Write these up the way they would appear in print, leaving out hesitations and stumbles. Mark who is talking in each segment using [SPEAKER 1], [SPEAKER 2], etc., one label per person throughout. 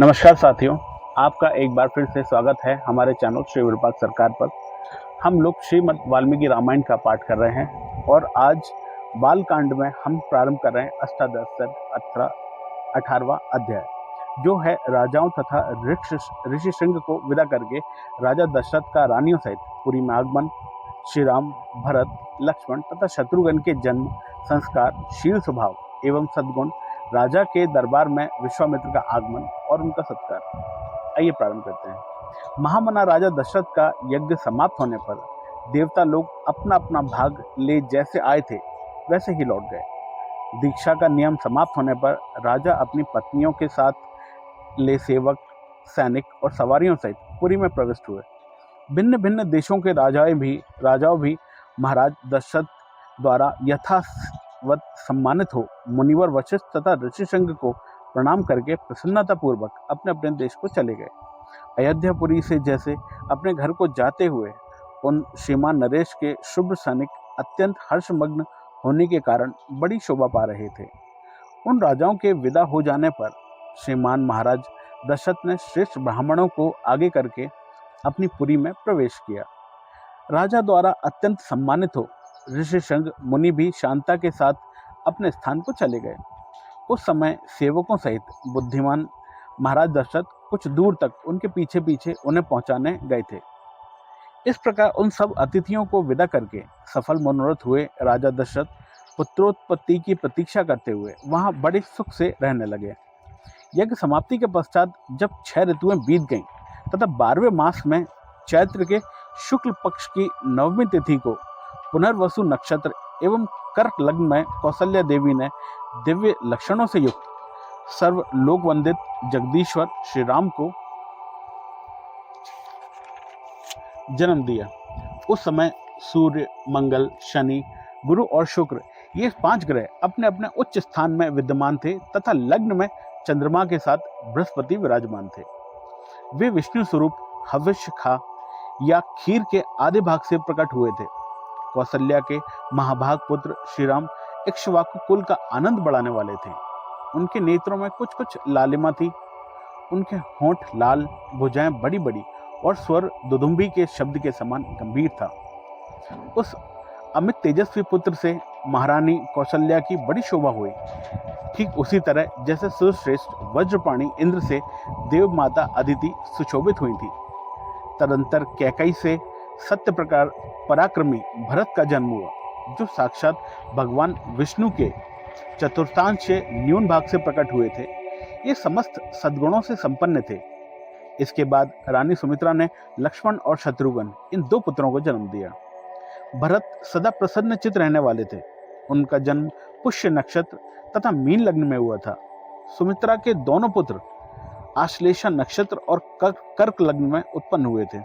[SPEAKER 1] नमस्कार साथियों, आपका एक बार फिर से स्वागत है हमारे चैनल श्री विरूपाक्ष सरकार पर। हम लोग श्रीमद् वाल्मीकि रामायण का पाठ कर रहे हैं और आज बाल कांड में हम प्रारंभ कर रहे हैं अष्टादश सर्ग 18वां अध्याय, जो है राजाओं तथा ऋषि श्रृंग को विदा करके राजा दशरथ का रानियों सहित पुरी में आगमन, श्री राम, भरत, लक्ष्मण तथा शत्रुघ्न के जन्म, संस्कार, शील स्वभाव एवं सद्गुण, राजा के दरबार में विश्वामित्र का आगमन और उनका सत्कार। आइए प्रारंभ करते हैं। महामना राजा दशरथ का यज्ञ समाप्त होने पर देवता लोग अपना अपना भाग ले जैसे आए थे वैसे ही लौट गए। दीक्षा का नियम समाप्त होने पर राजा अपनी पत्नियों के साथ ले सेवक, सैनिक और सवारियों सहित पुरी में प्रविष्ट हुए। भिन्न भिन्न देशों के राजाओं भी महाराज दशरथ द्वारा यथावत सम्मानित हो मुनिवर वशिष्ठ तथा ऋषिशृंग को प्रणाम करके प्रसन्नता पूर्वक अपने अपने देश को चले गए। अयोध्यापुरी से जैसे अपने घर को जाते हुए उन श्रीमान नरेश के शुभ सैनिक अत्यंत हर्षमग्न होने के कारण बड़ी शोभा पा रहे थे। उन राजाओं के विदा हो जाने पर श्रीमान महाराज दशरथ ने श्रेष्ठ ब्राह्मणों को आगे करके अपनी पुरी में प्रवेश किया। राजा द्वारा अत्यंत सम्मानित हो ऋषिशृंग मुनि भी शांता के साथ अपने स्थान को चले गए। उस समय सेवकों सहित बुद्धिमान महाराज दशरथ कुछ दूर तक उनके पीछे पीछे उन्हें पहुंचाने गए थे। इस प्रकार उन सब अतिथियों को विदा करके सफल मनोरथ हुए राजा दशरथ पुत्रोत्पत्ति की प्रतीक्षा करते हुए वहां बड़े सुख से रहने लगे। यज्ञ समाप्ति के पश्चात जब 6 ऋतुएं बीत गईं तथा 12वें मास में चैत्र के शुक्ल पक्ष की 9वीं तिथि को पुनर्वसु नक्षत्र एवं कर्क लग्न में कौसल्या देवी ने दिव्य लक्षणों से युक्त सर्व लोक वंदित जगदीश्वर श्री राम को जन्म दिया। उस समय सूर्य, मंगल, शनि, गुरु और शुक्र ये 5 ग्रह अपने अपने उच्च स्थान में विद्यमान थे तथा लग्न में चंद्रमा के साथ बृहस्पति विराजमान थे। वे विष्णु स्वरूप हविष्य खा या खीर के आधे भाग से प्रकट हुए थे। कौसल्या के महाभाग पुत्र श्रीराम इक्ष्वाकु कुल का आनंद बढ़ाने वाले थे। उनके नेत्रों में कुछ कुछ लालिमा थी। उनके होंठ लाल, भुजाएं बड़ी बड़ी और स्वर दुदुम्बी के शब्द के समान गंभीर था। उस अमित तेजस्वी पुत्र से महारानी कौसल्या की बड़ी शोभा हुई, ठीक उसी तरह जैसे सुश्रेष्ठ वज्रपाणी इंद्र से देव माता अदिति सुशोभित हुई थी। तदंतर कैकई से सत्य प्रकार पराक्रमी भरत का जन्म हुआ, जो साक्षात भगवान विष्णु के चतुर्थांश से न्यून भाग से प्रकट हुए थे। ये समस्त सद्गुणों से संपन्न थे। इसके बाद रानी सुमित्रा ने लक्ष्मण और शत्रुघ्न इन 2 पुत्रों को जन्म दिया। भरत सदा प्रसन्न चित्त रहने वाले थे। उनका जन्म पुष्य नक्षत्र तथा मीन लग्न में हुआ था। सुमित्रा के दोनों पुत्र आश्लेषा नक्षत्र और कर्क लग्न में उत्पन्न हुए थे।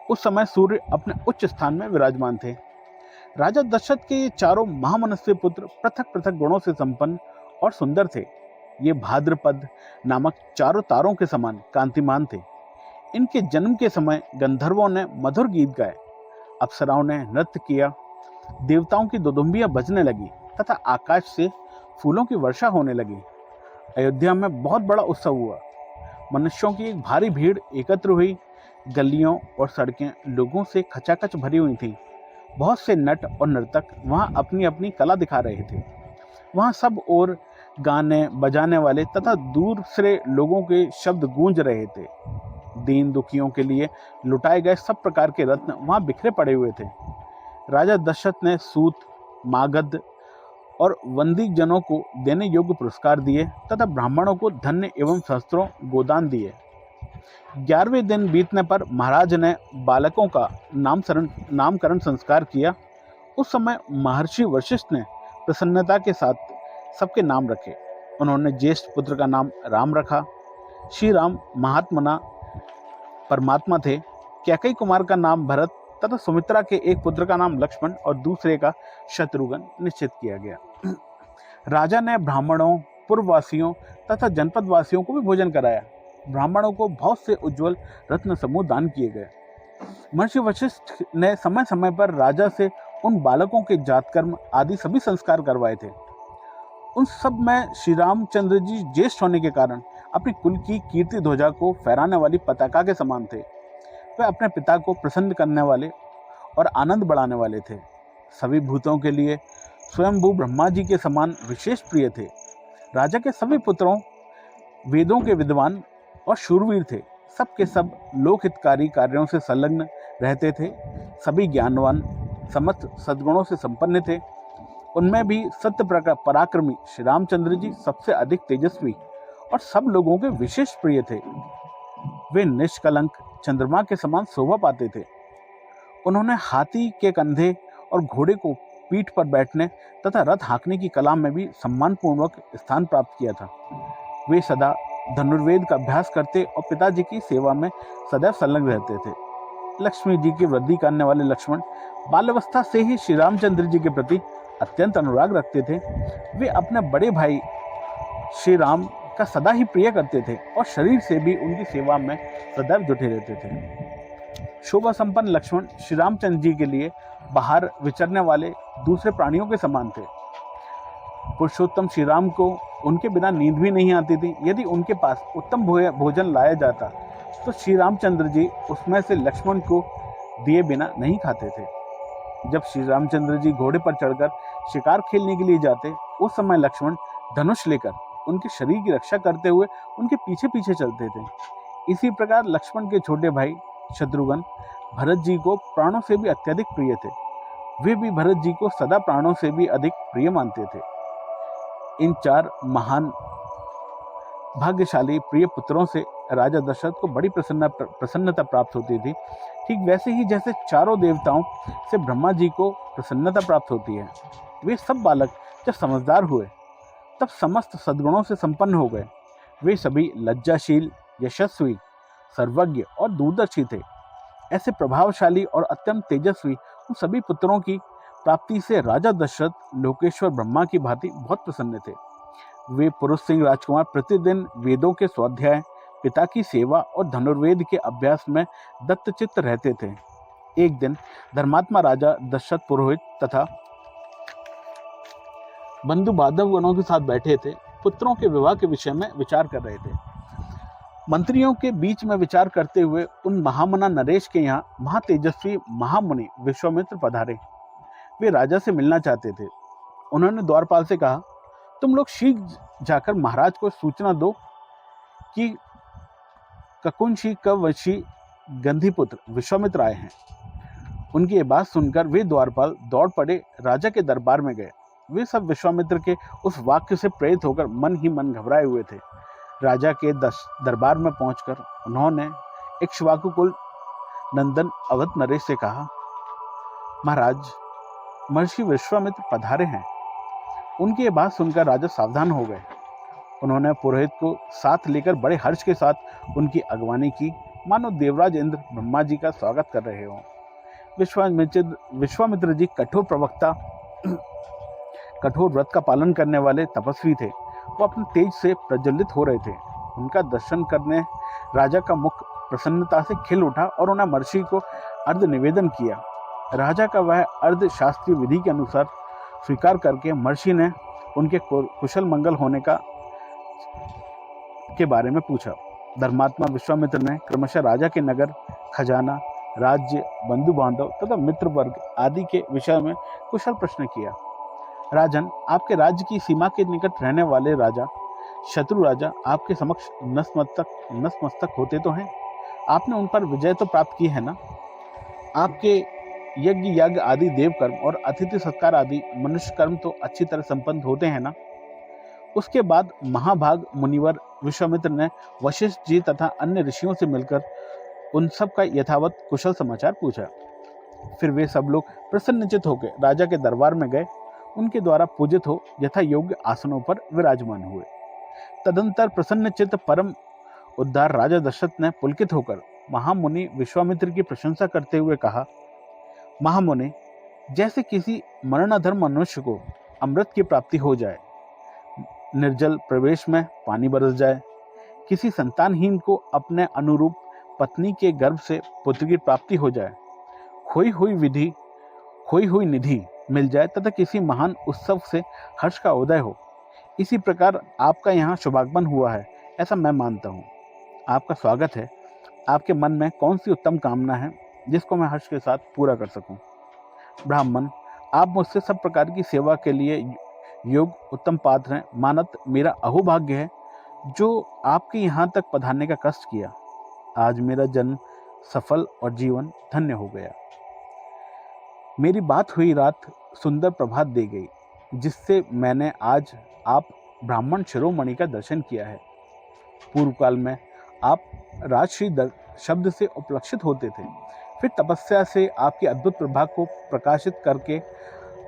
[SPEAKER 1] उस समय सूर्य अपने उच्च स्थान में विराजमान थे। राजा दशरथ के ये चारों महामनस्वी पुत्र पृथक पृथक गुणों से संपन्न और सुंदर थे। ये भाद्रपद नामक चारों तारों के समान कांतिमान थे। इनके जन्म के समय गंधर्वों ने मधुर गीत गाए, अप्सराओं ने नृत्य किया, देवताओं की दुदुम्बियां बजने लगी तथा आकाश से फूलों की वर्षा होने लगी। अयोध्या में बहुत बड़ा उत्सव हुआ। मनुष्यों की एक भारी भीड़ एकत्र हुई। गलियों और सड़कें लोगों से खचाखच भरी हुई थीं। बहुत से नट और नर्तक वहां अपनी अपनी कला दिखा रहे थे। वहां सब ओर गाने बजाने वाले तथा दूसरे लोगों के शब्द गूंज रहे थे। दीन दुखियों के लिए लुटाए गए सब प्रकार के रत्न वहां बिखरे पड़े हुए थे। राजा दशरथ ने सूत, मागध और वंदी जनों को देने योग्य पुरस्कार दिए तथा ब्राह्मणों को धन्य एवं शस्त्रों गोदान दिए। 11वें दिन बीतने पर महाराज ने बालकों का नामकरण संस्कार किया। उस समय महर्षि वशिष्ठ ने प्रसन्नता के साथ सबके नाम रखे। उन्होंने ज्येष्ठ पुत्र का नाम राम रखा। श्री राम महात्मना परमात्मा थे। कैकई कुमार का नाम भरत तथा सुमित्रा के एक पुत्र का नाम लक्ष्मण और दूसरे का शत्रुघ्न निश्चित किया गया। राजा ने ब्राह्मणों, पूर्ववासियों तथा जनपद वासियों को भी भोजन कराया। ब्राह्मणों को बहुत से उज्ज्वल रत्न समूह दान किए गए। महर्षि वशिष्ठ ने समय समय पर राजा से उन बालकों के जातकर्म आदि सभी संस्कार करवाए थे। उन सब में श्री रामचंद्र जी ज्येष्ठ होने के कारण अपने कुल की कीर्ति ध्वजा को फहराने वाली पताका के समान थे। वे अपने पिता को प्रसन्न करने वाले और आनंद बढ़ाने वाले थे। सभी भूतों के लिए स्वयंभू ब्रह्मा जी के समान विशेष प्रिय थे। राजा के सभी पुत्रों वेदों के विद्वान और शूरवीर थे। सब के सब लोकहितकारी कार्यों से संलग्न रहते थे। सभी ज्ञानवान, समस्त सद्गुणों से संपन्न थे। उनमें भी सत्य पराक्रमी श्री रामचंद्र जी सबसे अधिक तेजस्वी और सब लोगों के विशेष प्रिय थे। वे निष्कलंक चंद्रमा के समान शोभा पाते थे। उन्होंने हाथी के कंधे और घोड़े को पीठ पर बैठने तथा रथ हाँकने की कला में भी सम्मानपूर्वक स्थान प्राप्त किया था। वे सदा धनुर्वेद का अभ्यास करते और पिताजी की सेवा में सदैव संलग्न रहते थे। लक्ष्मी जी की वृद्धि करने वाले लक्ष्मण बाल्यावस्था से ही श्री रामचंद्र जी के प्रति अत्यंत अनुराग रखते थे। वे अपने बड़े भाई श्री राम का सदा ही प्रिय करते थे और शरीर से भी उनकी सेवा में सदैव जुटे रहते थे। शोभा संपन्न लक्ष्मण श्री रामचंद्र जी के लिए बाहर विचरने वाले दूसरे प्राणियों के समान थे। पुरुषोत्तम श्री राम को उनके बिना नींद भी नहीं आती थी। यदि उनके पास उत्तम भोजन लाया जाता तो श्री रामचंद्र जी उसमें से लक्ष्मण को दिए बिना नहीं खाते थे। जब श्री रामचंद्र जी घोड़े पर चढ़कर शिकार खेलने के लिए जाते, उस समय लक्ष्मण धनुष लेकर उनके शरीर की रक्षा करते हुए उनके पीछे पीछे चलते थे। इसी प्रकार लक्ष्मण के छोटे भाई शत्रुघ्न भरत जी को प्राणों से भी अत्यधिक प्रिय थे। वे भी भरत जी को सदा प्राणों से भी अधिक प्रिय मानते थे। इन चार महान भाग्यशाली प्रिय पुत्रों से राजा दशरथ को बड़ी प्रसन्नता प्राप्त होती थी। ठीक वैसे ही जैसे चारों देवताओं से ब्रह्मा जी को प्रसन्नता प्राप्त होती है। वे सब बालक जब समझदार हुए तब समस्त सद्गुणों से संपन्न हो गए। वे सभी लज्जाशील, यशस्वी, सर्वज्ञ और दूरदर्शी थे। ऐसे प्रभावशाली और अत्यंत तेजस्वी उन सभी पुत्रों की प्राप्ति से राजा दशरथ लोकेश्वर ब्रह्मा की भांति बहुत प्रसन्न थे। वे पुरुष सिंह राजकुमार प्रतिदिन वेदों के स्वाध्याय, पिता की सेवा और धनुर्वेद के अभ्यास में दत्तचित्त रहते थे। एक दिन धर्मात्मा राजा दशरथ पुरोहित तथा बंधु बांधवगणों के साथ बैठे थे। पुत्रों के विवाह के विषय में विचार कर रहे थे। मंत्रियों के बीच में विचार करते हुए उन महामना नरेश के यहाँ महातेजस्वी महामुनि विश्वामित्र पधारे। वे राजा से मिलना चाहते थे। उन्होंने द्वारपाल से कहा, तुम लोग शीघ्र जाकर महाराज को सूचना दो कि ककुंशी कवशी गंधीपुत्र विश्वामित्र आए हैं। उनकी ये बात सुनकर वे द्वारपाल दौड़ पड़े राजा के दरबार में गए। वे सब विश्वामित्र के उस वाक्य से प्रेरित होकर मन ही मन घबराए हुए थे। राजा के दरबार में पहुंचकर उन्होंने इक्ष्वाकु कुल नंदन अवध नरेश से कहा, महाराज, महर्षि विश्वामित्र पधारे हैं। उनकी ये बात सुनकर राजा सावधान हो गए। उन्होंने पुरोहित को साथ लेकर बड़े हर्ष के साथ उनकी अगवानी की, मानो देवराज इंद्र ब्रह्मा जी का स्वागत कर रहे हों। विश्वामित्र जी कठोर प्रवक्ता, कठोर व्रत का पालन करने वाले तपस्वी थे। वो अपने तेज से प्रज्वलित हो रहे थे। उनका दर्शन करने राजा का मुख प्रसन्नता से खिल उठा और उन्हें महर्षि को अर्ध निवेदन किया। राजा का वह अर्ध शास्त्रीय विधि के अनुसार स्वीकार करके महर्षि ने उनके कुशल मंगल होने के बारे में पूछा। धर्मात्मा विश्वामित्र ने क्रमशः राजा के नगर, खजाना, राज्य, बंधु बांधव तथा मित्र वर्ग आदि के विषय में कुशल प्रश्न किया। राजन, आपके राज्य की सीमा के निकट रहने वाले राजा, शत्रु राजा आपके समक्ष नतमस्तक होते तो हैं। आपने उन पर विजय तो प्राप्त की है ना। आपके यज्ञ आदि देव कर्म और अतिथि सत्कार आदि मनुष्य कर्म तो अच्छी तरह संपन्न होते हैं ना। उसके बाद महाभाग मुनिवर विश्वामित्र ने वशिष्ठ जी तथा अन्य ऋषियों से मिलकर उन सब का यथावत कुशल समाचार पूछा। फिर वे सब लोग प्रसन्नचित होकर राजा के दरबार में गए। उनके द्वारा पूजित हो यथा योग्य आसनों पर विराजमान हुए। तदंतर प्रसन्नचित परम उद्धार राजा दशरथ ने पुलकित होकर महामुनि विश्वामित्र की प्रशंसा करते हुए कहा, महामुनि, जैसे किसी मरणाधर मनुष्य को अमृत की प्राप्ति हो जाए, निर्जल प्रवेश में पानी बरस जाए, किसी संतानहीन को अपने अनुरूप पत्नी के गर्भ से पुत्र की प्राप्ति हो जाए, खोई हुई निधि मिल जाए तथा किसी महान उत्सव से हर्ष का उदय हो, इसी प्रकार आपका यहाँ शुभागमन हुआ है। ऐसा मैं मानता हूँ। आपका स्वागत है। आपके मन में कौन सी उत्तम कामना है जिसको मैं हर्ष के साथ पूरा कर सकूं? ब्राह्मण, आप मुझसे सब प्रकार की सेवा के लिए योग्य उत्तम पात्र हैं। मानत मेरा अहोभाग्य है जो आपके यहाँ तक पधारने का कष्ट किया। आज मेरा जन्म सफल और जीवन धन्य हो गया। मेरी बात हुई रात सुंदर प्रभात दे गई, जिससे मैंने आज आप ब्राह्मण शिरोमणि का दर्शन किया है। पूर्व काल में आप राजश्री शब्द से उपलक्षित होते थे, फिर तपस्या से आपकी अद्भुत प्रभा को प्रकाशित करके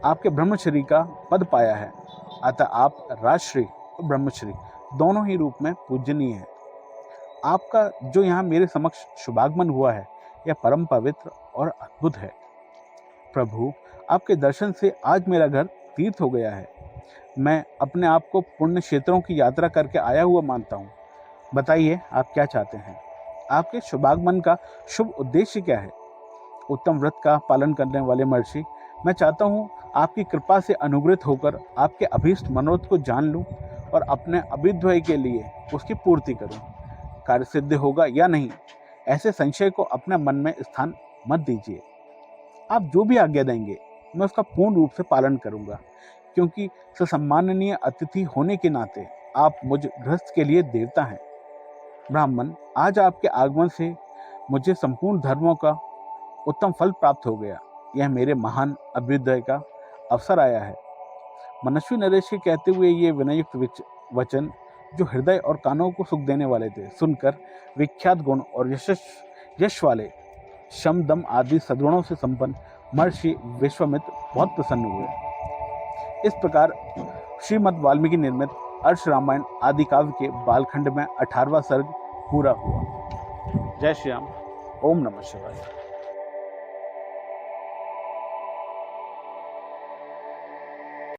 [SPEAKER 1] आपके ब्रह्मश्री का पद पाया है। अतः आप राजश्री और ब्रह्मश्री दोनों ही रूप में पूजनीय है। आपका जो यहाँ मेरे समक्ष शुभागमन हुआ है, यह परम पवित्र और अद्भुत है। प्रभु, आपके दर्शन से आज मेरा घर तीर्थ हो गया है। मैं अपने आप को पुण्य क्षेत्रों की यात्रा करके आया हुआ मानता हूँ। बताइए, आप क्या चाहते हैं? आपके शुभागमन का शुभ उद्देश्य क्या है? उत्तम व्रत का पालन करने वाले महर्षि, मैं चाहता हूँ आपकी कृपा से अनुग्रहित होकर आपके अभीष्ट मनोरथ को जान लूँ और अपने अभ्युदय के लिए उसकी पूर्ति करूँ। कार्य सिद्ध होगा या नहीं, ऐसे संशय को अपने मन में स्थान मत दीजिए। आप जो भी आज्ञा देंगे, मैं उसका पूर्ण रूप से पालन करूँगा, क्योंकि ससम्माननीय अतिथि होने के नाते आप मुझ गृहस्थ के लिए देवता हैं। ब्राह्मण, आज आपके आगमन से मुझे संपूर्ण धर्मों का उत्तम फल प्राप्त हो गया। यह मेरे महान अभ्युदय का अवसर आया है। मनस्वी नरेश के कहते हुए ये विनययुक्त वचन, जो हृदय और कानों को सुख देने वाले थे, सुनकर विख्यात गुण और यश वाले शम दम आदि सद्गुणों से संपन्न महर्षि विश्वामित्र बहुत प्रसन्न हुए। इस प्रकार श्रीमद् वाल्मीकि निर्मित अर्ष रामायण आदि काव्य के बालखंड में 18वां सर्ग पूरा हुआ। जय श्री राम। ओम नमः शिवाय।